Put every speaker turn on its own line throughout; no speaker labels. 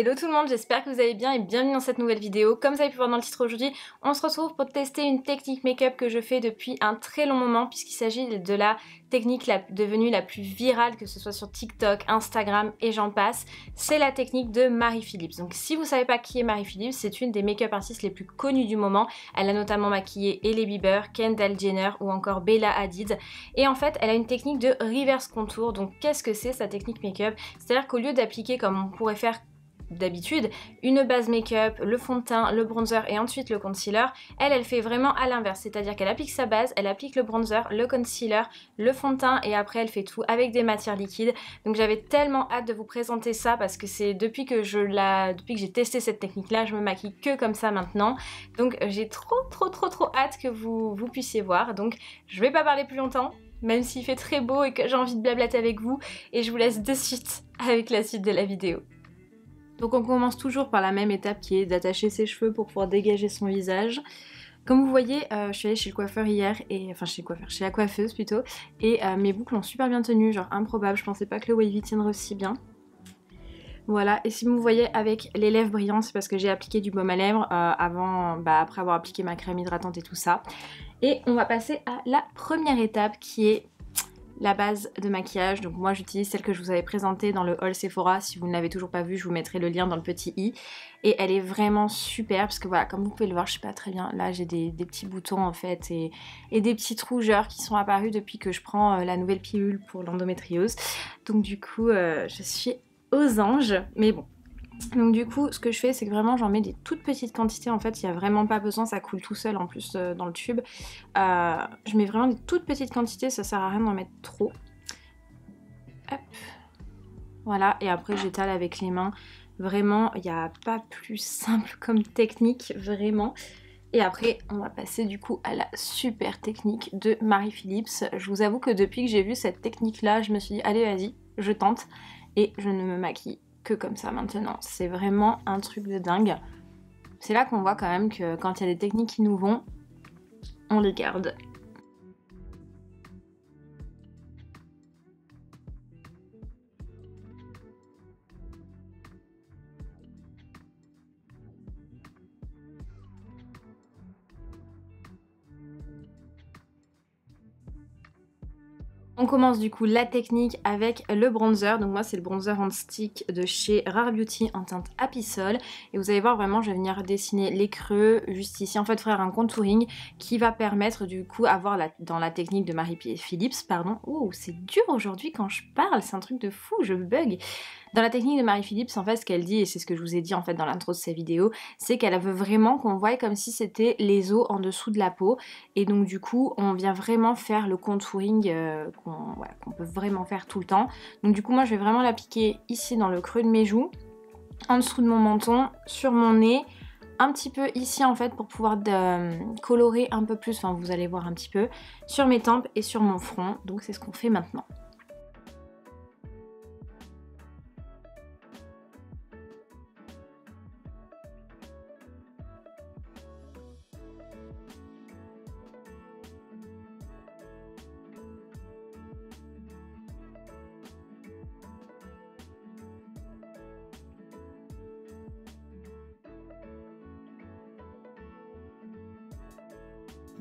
Hello tout le monde, j'espère que vous allez bien et bienvenue dans cette nouvelle vidéo. Comme vous avez pu voir dans le titre aujourd'hui, on se retrouve pour tester une technique make-up que je fais depuis un très long moment puisqu'il s'agit de la technique devenue la plus virale, que ce soit sur TikTok, Instagram et j'en passe. C'est la technique de Marie Phillips. Donc si vous ne savez pas qui est Marie Phillips, c'est une des make-up artistes les plus connues du moment. Elle a notamment maquillé Hailey Bieber, Kendall Jenner ou encore Bella Hadid. Et en fait, elle a une technique de reverse contour. Donc qu'est-ce que c'est sa technique make-up? C'est-à-dire qu'au lieu d'appliquer comme on pourrait faire d'habitude, une base make-up, le fond de teint, le bronzer et ensuite le concealer, elle fait vraiment à l'inverse, c'est-à-dire qu'elle applique sa base, elle applique le bronzer, le concealer, le fond de teint et après elle fait tout avec des matières liquides. Donc j'avais tellement hâte de vous présenter ça parce que c'est depuis que j'ai testé cette technique là, je me maquille que comme ça maintenant. Donc j'ai trop hâte que vous puissiez voir. Donc je vais pas parler plus longtemps, même s'il fait très beau et que j'ai envie de blablater avec vous, et je vous laisse de suite avec la suite de la vidéo. Donc on commence toujours par la même étape qui est d'attacher ses cheveux pour pouvoir dégager son visage. Comme vous voyez, je suis allée chez le coiffeur hier, chez la coiffeuse plutôt, et mes boucles ont super bien tenu, genre improbable, je pensais pas que le wavy tiendrait aussi bien. Voilà, et si vous me voyez avec les lèvres brillantes, c'est parce que j'ai appliqué du baume à lèvres après avoir appliqué ma crème hydratante et tout ça. Et on va passer à la première étape qui est la base de maquillage. Donc moi j'utilise celle que je vous avais présentée dans le haul Sephora. Si vous ne l'avez toujours pas vue, je vous mettrai le lien dans le petit i. Et elle est vraiment super parce que voilà, comme vous pouvez le voir, je sais pas très bien, là j'ai des petits boutons en fait et des petites rougeurs qui sont apparues depuis que je prends la nouvelle pilule pour l'endométriose. Donc du coup je suis aux anges, mais bon. Donc du coup ce que je fais c'est que vraiment j'en mets des toutes petites quantités, en fait il n'y a vraiment pas besoin, ça coule tout seul en plus dans le tube. Je mets vraiment des toutes petites quantités, ça sert à rien d'en mettre trop. Hop. Voilà, et après j'étale avec les mains. Vraiment il n'y a pas plus simple comme technique, vraiment. Et après on va passer du coup à la super technique de Marie Phillips. Je vous avoue que depuis que j'ai vu cette technique là, je me suis dit allez vas-y, je tente, et je ne me maquille que comme ça maintenant. C'est vraiment un truc de dingue. C'est là qu'on voit quand même que quand il y a des techniques qui nous vont, on les garde. On commence du coup la technique avec le bronzer. Donc moi c'est le bronzer on stick de chez Rare Beauty en teinte Happy Soul. Et vous allez voir vraiment je vais venir dessiner les creux juste ici. En fait faire un contouring qui va permettre du coup dans la technique de Marie Phillips, pardon. Oh c'est dur aujourd'hui quand je parle, c'est un truc de fou, je bug. Dans la technique de Marie Phillips, en fait, ce qu'elle dit, et c'est ce que je vous ai dit en fait dans l'intro de sa vidéo, c'est qu'elle veut vraiment qu'on voie comme si c'était les os en dessous de la peau. Et donc du coup, on vient vraiment faire le contouring qu'on peut vraiment faire tout le temps. Donc du coup, moi, je vais vraiment l'appliquer ici dans le creux de mes joues, en dessous de mon menton, sur mon nez, un petit peu ici en fait pour pouvoir colorer un peu plus, enfin vous allez voir un petit peu, sur mes tempes et sur mon front. Donc c'est ce qu'on fait maintenant.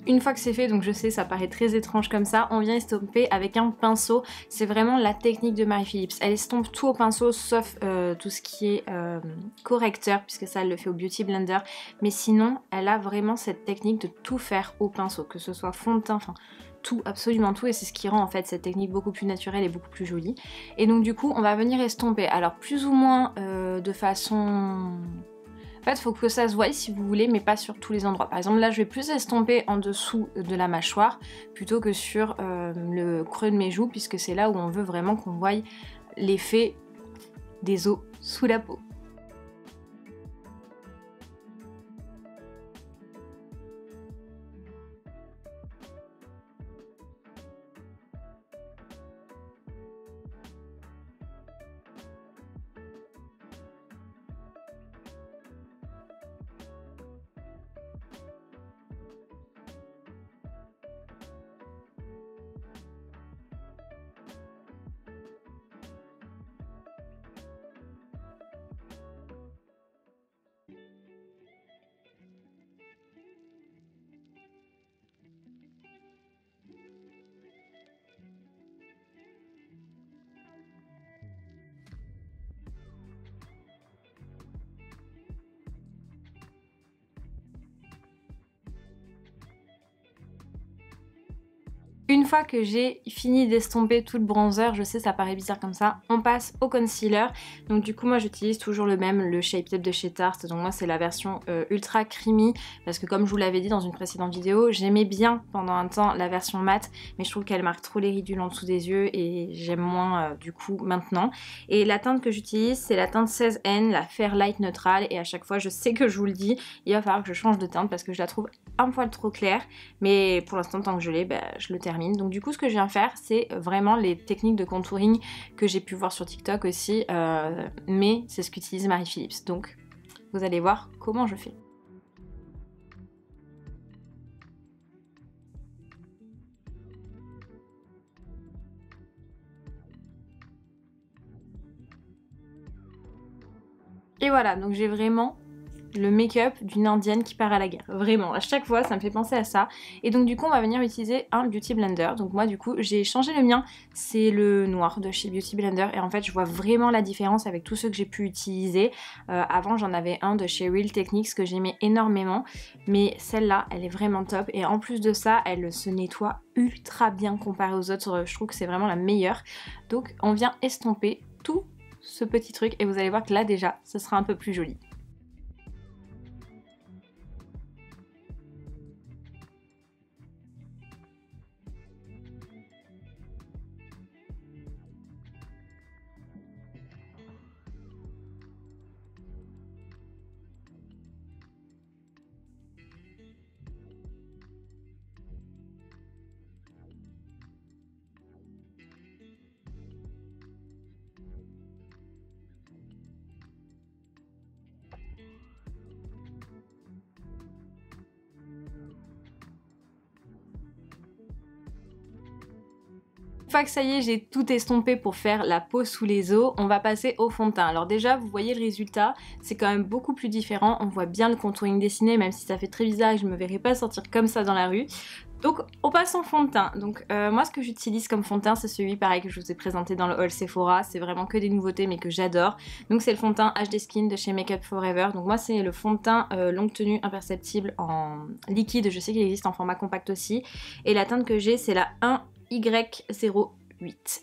Une fois que c'est fait, donc je sais ça paraît très étrange comme ça, on vient estomper avec un pinceau. C'est vraiment la technique de Marie Phillips. Elle estompe tout au pinceau sauf tout ce qui est correcteur, puisque ça elle le fait au Beauty Blender. Mais sinon elle a vraiment cette technique de tout faire au pinceau, que ce soit fond de teint, enfin tout, absolument tout, et c'est ce qui rend en fait cette technique beaucoup plus naturelle et beaucoup plus jolie. Et donc du coup on va venir estomper, alors plus ou moins de façon... En fait, il faut que ça se voie si vous voulez, mais pas sur tous les endroits. Par exemple, là, je vais plus estomper en dessous de la mâchoire plutôt que sur le creux de mes joues, puisque c'est là où on veut vraiment qu'on voie l'effet des os sous la peau. fois que j'ai fini d'estomper tout le bronzer, je sais ça paraît bizarre comme ça, on passe au concealer. Donc du coup moi j'utilise toujours le même, le Shape Tape de chez Tarte. Donc moi c'est la version ultra creamy parce que comme je vous l'avais dit dans une précédente vidéo, j'aimais bien pendant un temps la version mat, mais je trouve qu'elle marque trop les ridules en dessous des yeux et j'aime moins du coup maintenant. Et la teinte que j'utilise c'est la teinte 16N, la Fairlight Neutrale, et à chaque fois je sais que je vous le dis, il va falloir que je change de teinte parce que je la trouve un poil trop claire, mais pour l'instant tant que je l'ai, bah, je le termine. Donc du coup ce que je viens faire c'est vraiment les techniques de contouring que j'ai pu voir sur TikTok aussi, mais c'est ce qu'utilise Marie Philips, donc vous allez voir comment je fais. Et voilà, donc j'ai vraiment le make-up d'une indienne qui part à la guerre. Vraiment, à chaque fois ça me fait penser à ça. Et donc du coup on va venir utiliser un Beauty Blender. Donc moi du coup j'ai changé le mien, c'est le noir de chez Beauty Blender. Et en fait je vois vraiment la différence avec tous ceux que j'ai pu utiliser. Avant j'en avais un de chez Real Techniques que j'aimais énormément. Mais celle-là elle est vraiment top. Et en plus de ça elle se nettoie ultra bien comparée aux autres. Je trouve que c'est vraiment la meilleure. Donc on vient estomper tout ce petit truc. Et vous allez voir que là déjà ce sera un peu plus joli. Une fois que ça y est, j'ai tout estompé pour faire la peau sous les os, on va passer au fond de teint. Alors déjà, vous voyez le résultat, c'est quand même beaucoup plus différent. On voit bien le contouring dessiné, même si ça fait très bizarre et je me verrai pas sortir comme ça dans la rue. Donc on passe en fond de teint. Donc moi ce que j'utilise comme fond de teint c'est celui pareil que je vous ai présenté dans le haul Sephora. C'est vraiment que des nouveautés mais que j'adore. Donc c'est le fond de teint HD Skin de chez Make Up Forever. Donc moi c'est le fond de teint longue tenue imperceptible en liquide. Je sais qu'il existe en format compact aussi. Et la teinte que j'ai c'est la 1Y08.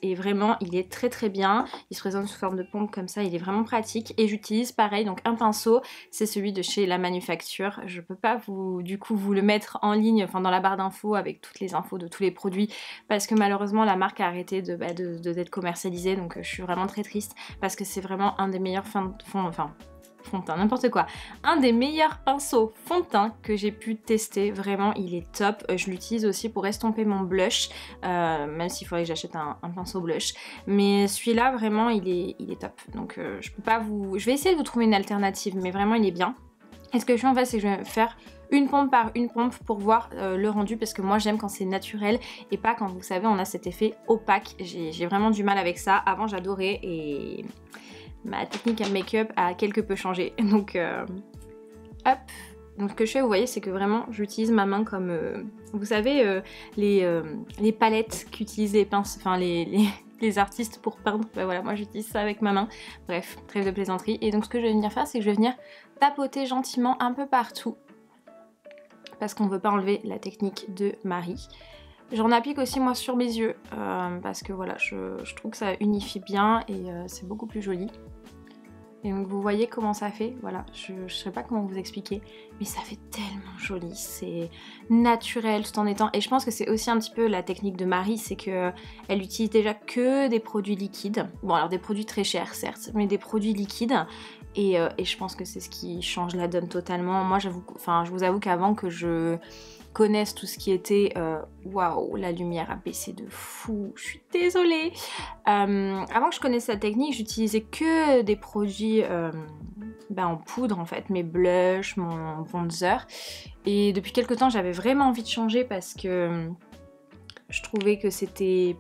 Et vraiment il est très très bien, il se présente sous forme de pompe comme ça, il est vraiment pratique. Et j'utilise pareil donc un pinceau, c'est celui de chez La Manufacture. Je peux pas vous du coup vous le mettre en ligne, enfin dans la barre d'infos avec toutes les infos de tous les produits parce que malheureusement la marque a arrêté d'être commercialisée. Donc je suis vraiment très triste parce que c'est vraiment un des meilleurs fond de teint, n'importe quoi. Un des meilleurs pinceaux fond de teint que j'ai pu tester, vraiment il est top. Je l'utilise aussi pour estomper mon blush, même s'il faudrait que j'achète un pinceau blush. Mais celui-là vraiment il est top. Donc je peux pas vous... Je vais essayer de vous trouver une alternative, mais vraiment il est bien. Et ce que je fais en fait c'est que je vais faire une pompe par une pompe pour voir le rendu parce que moi j'aime quand c'est naturel et pas quand vous savez on a cet effet opaque. J'ai vraiment du mal avec ça. Avant j'adorais et... ma technique à make-up a quelque peu changé. Donc hop. Donc ce que je fais, vous voyez, c'est que vraiment j'utilise ma main comme, vous savez, les palettes qu'utilisent les pinces, enfin les artistes pour peindre. Ben voilà, moi j'utilise ça avec ma main. Bref, trêve de plaisanterie. Et donc ce que je vais venir faire, c'est que je vais venir tapoter gentiment un peu partout. Parce qu'on ne veut pas enlever la technique de Marie. J'en applique aussi moi sur mes yeux parce que voilà, je trouve que ça unifie bien et c'est beaucoup plus joli. Et donc vous voyez comment ça fait, voilà, je sais pas comment vous expliquer, mais ça fait tellement joli, c'est naturel tout en étant... Et je pense que c'est aussi un petit peu la technique de Marie, c'est que elle utilise déjà que des produits liquides. Bon alors des produits très chers certes, mais des produits liquides. Et je pense que c'est ce qui change la donne totalement. Moi j'avoue, enfin je vous avoue qu'avant que je connaisse tout ce qui était waouh, la lumière a baissé de fou, je suis désolée. Avant que je connaisse cette technique, j'utilisais que des produits en poudre en fait, mes blushs, mon bronzer. Et depuis quelques temps, j'avais vraiment envie de changer parce que je trouvais que c'était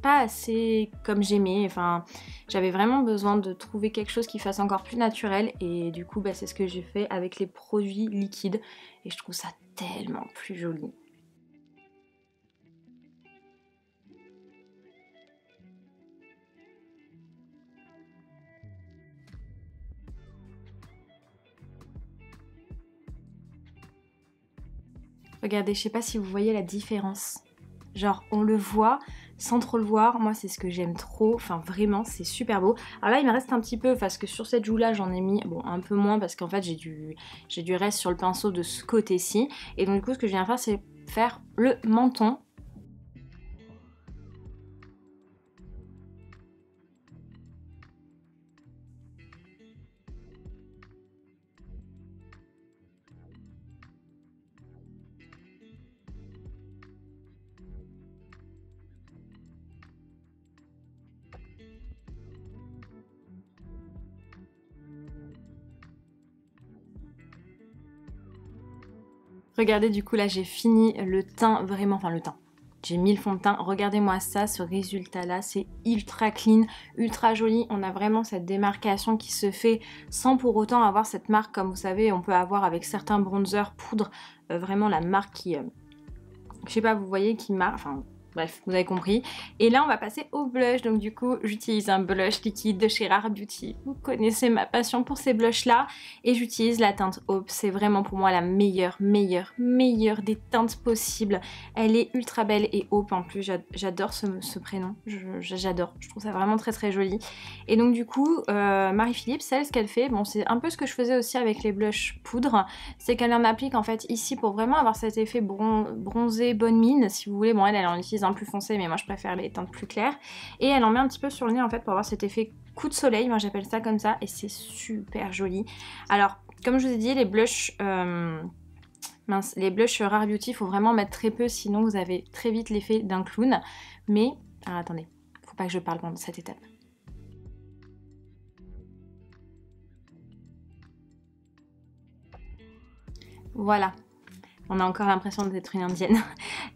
pas assez comme j'aimais, enfin j'avais vraiment besoin de trouver quelque chose qui fasse encore plus naturel et du coup c'est ce que j'ai fait avec les produits liquides et je trouve ça tellement plus joli. Regardez, je sais pas si vous voyez la différence genre on le voit sans trop le voir. Moi c'est ce que j'aime trop, enfin vraiment c'est super beau. Alors là il me reste un petit peu parce que sur cette joue là j'en ai mis bon un peu moins parce qu'en fait j'ai du reste sur le pinceau de ce côté-ci. Et donc du coup ce que je viens faire c'est faire le menton. Regardez du coup là j'ai fini le teint vraiment, enfin le teint. J'ai mis le fond de teint, regardez-moi ça, ce résultat là, c'est ultra clean, ultra joli. On a vraiment cette démarcation qui se fait sans pour autant avoir cette marque comme vous savez on peut avoir avec certains bronzers poudre, vraiment la marque qui, je sais pas vous voyez qui marque, enfin bref, vous avez compris. Et là, on va passer au blush. Donc du coup, j'utilise un blush liquide de chez Rare Beauty. Vous connaissez ma passion pour ces blushs-là. Et j'utilise la teinte Hope. C'est vraiment pour moi la meilleure des teintes possibles. Elle est ultra belle et Hope en plus. J'adore ce prénom. J'adore. Je trouve ça vraiment très joli. Et donc du coup, Marie-Philippe, celle, ce qu'elle fait, bon, c'est un peu ce que je faisais aussi avec les blushs poudre. C'est qu'elle en applique en fait ici pour vraiment avoir cet effet bronzé, bonne mine, si vous voulez. Bon, elle en utilise un plus foncé mais moi je préfère les teintes plus claires et elle en met un petit peu sur le nez en fait pour avoir cet effet coup de soleil, moi j'appelle ça comme ça et c'est super joli. Alors comme je vous ai dit les blushs les blushs Rare Beauty il faut vraiment mettre très peu sinon vous avez très vite l'effet d'un clown. Mais alors attendez, faut pas que je parle pendant cette étape. Voilà, on a encore l'impression d'être une indienne.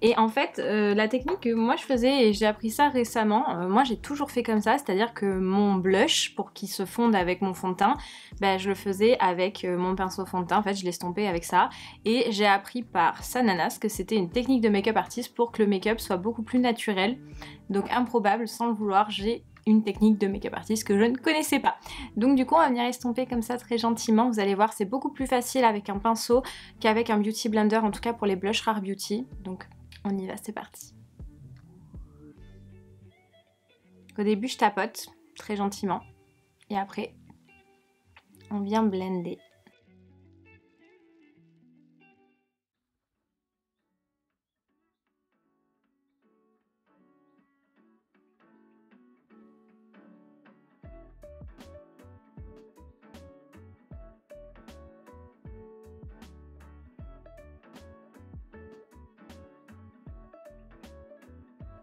Et en fait, la technique que moi je faisais, et j'ai appris ça récemment, moi j'ai toujours fait comme ça, c'est-à-dire que mon blush, pour qu'il se fonde avec mon fond de teint, bah, je le faisais avec mon pinceau fond de teint, en fait je l'estompais avec ça. Et j'ai appris par Sananas que c'était une technique de make-up artiste pour que le make-up soit beaucoup plus naturel. Donc improbable, sans le vouloir, j'ai une technique de make-up artiste que je ne connaissais pas. Donc du coup on va venir estomper comme ça très gentiment, vous allez voir c'est beaucoup plus facile avec un pinceau qu'avec un beauty blender, en tout cas pour les blushs Rare Beauty. Donc on y va, c'est parti. Au début je tapote très gentiment et après on vient blender.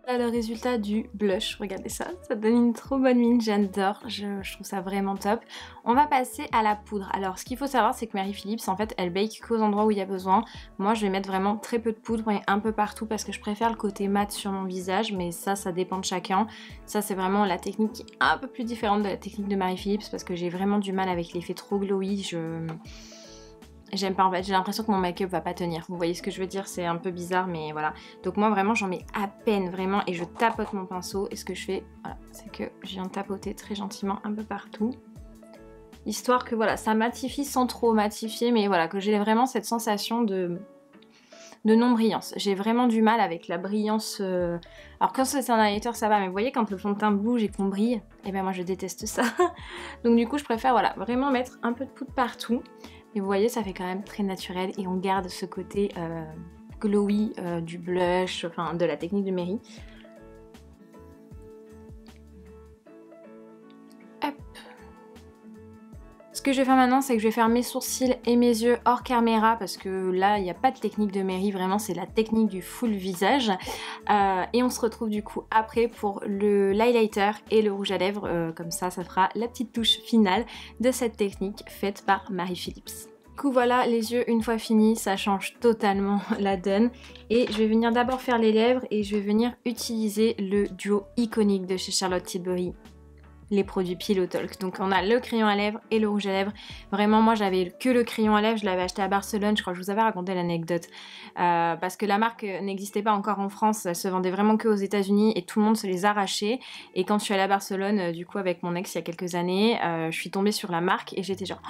Là, le résultat du blush, regardez ça, ça donne une trop bonne mine, j'adore, je trouve ça vraiment top. On va passer à la poudre. Alors ce qu'il faut savoir c'est que Marie-Philippe, en fait elle bake qu'aux endroits où il y a besoin. Moi je vais mettre vraiment très peu de poudre et un peu partout parce que je préfère le côté mat sur mon visage, mais ça dépend de chacun. Ça c'est vraiment la technique qui est un peu plus différente de la technique de Marie-Philippe parce que j'ai vraiment du mal avec l'effet trop glowy. J'aime pas en fait, j'ai l'impression que mon make-up va pas tenir. Vous voyez ce que je veux dire, c'est un peu bizarre mais voilà. Donc moi vraiment j'en mets à peine vraiment et je tapote mon pinceau et ce que je fais, voilà, c'est que je viens tapoter très gentiment un peu partout. Histoire que voilà, ça matifie sans trop matifier mais voilà, que j'ai vraiment cette sensation de non-brillance. J'ai vraiment du mal avec la brillance. Alors quand c'est un highlighter ça va mais vous voyez quand le fond de teint bouge et qu'on brille, et ben moi je déteste ça. Donc du coup je préfère voilà, vraiment mettre un peu de poudre partout. Et vous voyez, ça fait quand même très naturel et on garde ce côté glowy du blush, enfin de la technique de Mary. Hop. Ce que je vais faire maintenant, c'est que je vais faire mes sourcils et mes yeux hors caméra parce que là, il n'y a pas de technique de Mary, vraiment c'est la technique du full visage. Et on se retrouve du coup après pour l'highlighter et le rouge à lèvres, comme ça fera la petite touche finale de cette technique faite par Marie-Philippe. Du coup voilà, les yeux une fois finis, ça change totalement la donne. Et je vais venir d'abord faire les lèvres et je vais venir utiliser le duo iconique de chez Charlotte Tilbury, les produits Pillow Talk. Donc on a le crayon à lèvres et le rouge à lèvres. Vraiment moi j'avais que le crayon à lèvres, je l'avais acheté à Barcelone, je crois que je vous avais raconté l'anecdote. Parce que la marque n'existait pas encore en France, elle se vendait vraiment que aux États-Unis et tout le monde se les arrachait. Et quand je suis allée à Barcelone, du coup avec mon ex il y a quelques années, je suis tombée sur la marque et j'étais genre...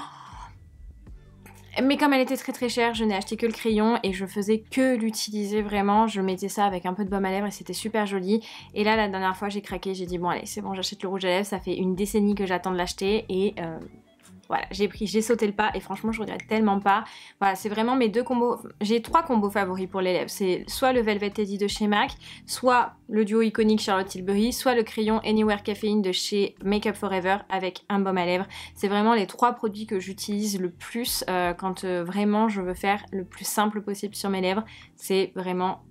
Mais comme elle était très chère, je n'ai acheté que le crayon et je faisais que l'utiliser vraiment. Je mettais ça avec un peu de baume à lèvres et c'était super joli. Et là, la dernière fois, j'ai craqué, j'ai dit bon allez, c'est bon, j'achète le rouge à lèvres. Ça fait une décennie que j'attends de l'acheter et voilà, j'ai sauté le pas et franchement, je regrette tellement pas. Voilà, c'est vraiment mes deux combos. J'ai 3 combos favoris pour les lèvres. C'est soit le Velvet Teddy de chez MAC, soit le duo iconique Charlotte Tilbury, soit le crayon Anywhere Caffeine de chez Make Up For Ever avec un baume à lèvres. C'est vraiment les 3 produits que j'utilise le plus quand vraiment je veux faire le plus simple possible sur mes lèvres. C'est vraiment...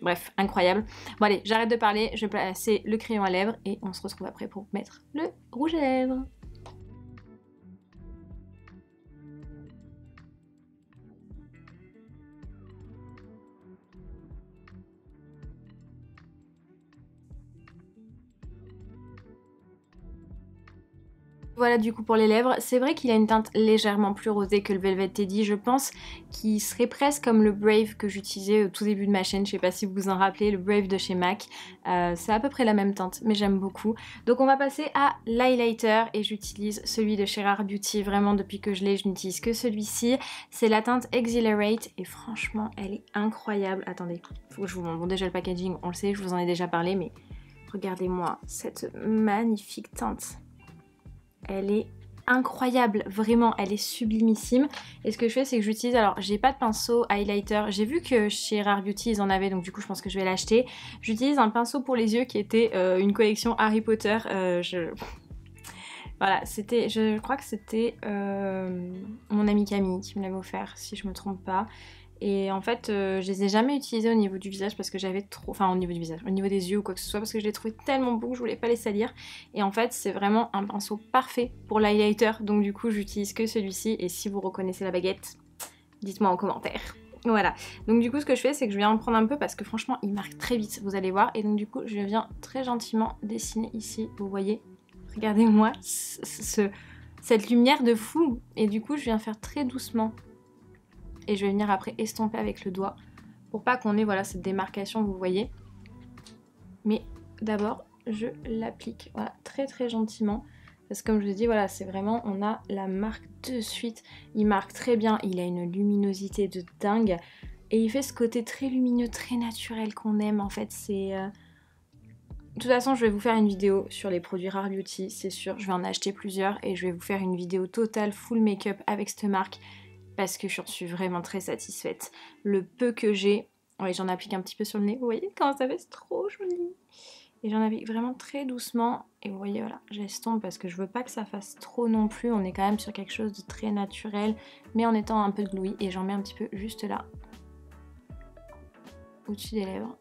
Bref, incroyable. Bon allez, j'arrête de parler, je vais placer le crayon à lèvres et on se retrouve après pour mettre le rouge à lèvres. Voilà du coup pour les lèvres, c'est vrai qu'il a une teinte légèrement plus rosée que le Velvet Teddy, je pense qu'il serait presque comme le Brave que j'utilisais au tout début de ma chaîne, je sais pas si vous vous en rappelez, le Brave de chez MAC, c'est à peu près la même teinte mais j'aime beaucoup. Donc on va passer à l'highlighter et j'utilise celui de chez Rare Beauty, vraiment depuis que je l'ai je n'utilise que celui-ci, c'est la teinte Exhilarate et franchement elle est incroyable. Attendez, faut que je vous montre, bon déjà le packaging on le sait, je vous en ai déjà parlé mais regardez-moi cette magnifique teinte. Elle est incroyable, vraiment, elle est sublimissime. Et ce que je fais, c'est que j'utilise, alors j'ai pas de pinceau highlighter, j'ai vu que chez Rare Beauty ils en avaient, donc du coup je pense que je vais l'acheter. J'utilise un pinceau pour les yeux qui était une collection Harry Potter, voilà, c'était, je crois que c'était mon amie Camille qui me l'avait offert, si je me trompe pas. Et en fait, je les ai jamais utilisés au niveau du visage parce que j'avais trop... Enfin, au niveau du visage, au niveau des yeux ou quoi que ce soit, parce que je les trouvais tellement beaux que je voulais pas les salir. Et en fait, c'est vraiment un pinceau parfait pour l'highlighter. Donc du coup, j'utilise que celui-ci. Et si vous reconnaissez la baguette, dites-moi en commentaire. Voilà. Donc du coup, ce que je fais, c'est que je viens en prendre un peu parce que franchement, il marque très vite, vous allez voir. Et donc du coup, je viens très gentiment dessiner ici, vous voyez. Regardez-moi cette lumière de fou. Et du coup, je viens faire très doucement. Et je vais venir après estomper avec le doigt pour pas qu'on ait voilà, cette démarcation, vous voyez. Mais d'abord, je l'applique voilà, très gentiment. Parce que comme je vous ai dit, voilà, c'est vraiment, on a la marque de suite. Il marque très bien, il a une luminosité de dingue. Et il fait ce côté très lumineux, très naturel qu'on aime en fait. C'est... De toute façon, je vais vous faire une vidéo sur les produits Rare Beauty, c'est sûr. Je vais en acheter plusieurs et je vais vous faire une vidéo totale full make-up avec cette marque. Parce que j'en suis vraiment très satisfaite. Le peu que j'ai, oui, j'en applique un petit peu sur le nez, vous voyez comment ça fait, c'est trop joli. Et j'en applique vraiment très doucement, et vous voyez, voilà, j'estompe parce que je veux pas que ça fasse trop non plus, on est quand même sur quelque chose de très naturel, mais en étant un peu gluey, et j'en mets un petit peu juste là, au-dessus des lèvres.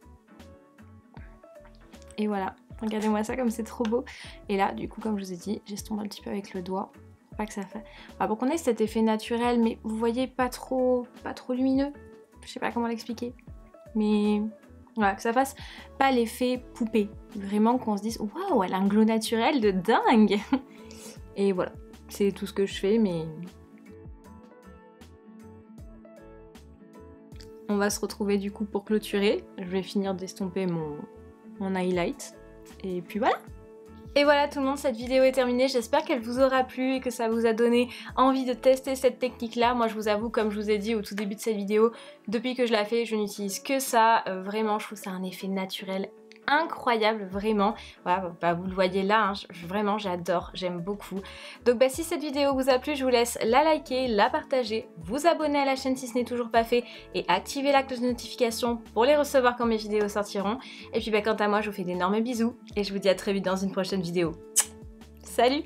Et voilà, regardez-moi ça comme c'est trop beau. Et là, du coup, comme je vous ai dit, j'estompe un petit peu avec le doigt. Pas que ça fait... Enfin, pour qu'on ait cet effet naturel, mais vous voyez, pas trop lumineux. Je sais pas comment l'expliquer. Mais voilà, que ça fasse pas l'effet poupée. Vraiment qu'on se dise, waouh, elle a un glow naturel de dingue. Et voilà, c'est tout ce que je fais, mais... On va se retrouver du coup pour clôturer. Je vais finir d'estomper mon highlight. Et puis voilà. Et voilà tout le monde, cette vidéo est terminée, j'espère qu'elle vous aura plu et que ça vous a donné envie de tester cette technique là. Moi je vous avoue, comme je vous ai dit au tout début de cette vidéo, depuis que je la fais, je n'utilise que ça, vraiment je trouve ça un effet naturel incroyable, vraiment. Voilà, bah, vous le voyez là, hein, vraiment j'adore, j'aime beaucoup. Donc bah, si cette vidéo vous a plu, je vous laisse la liker, la partager, vous abonner à la chaîne si ce n'est toujours pas fait et activer la cloche de notification pour les recevoir quand mes vidéos sortiront. Et puis bah, quant à moi, je vous fais d'énormes bisous et je vous dis à très vite dans une prochaine vidéo. Salut!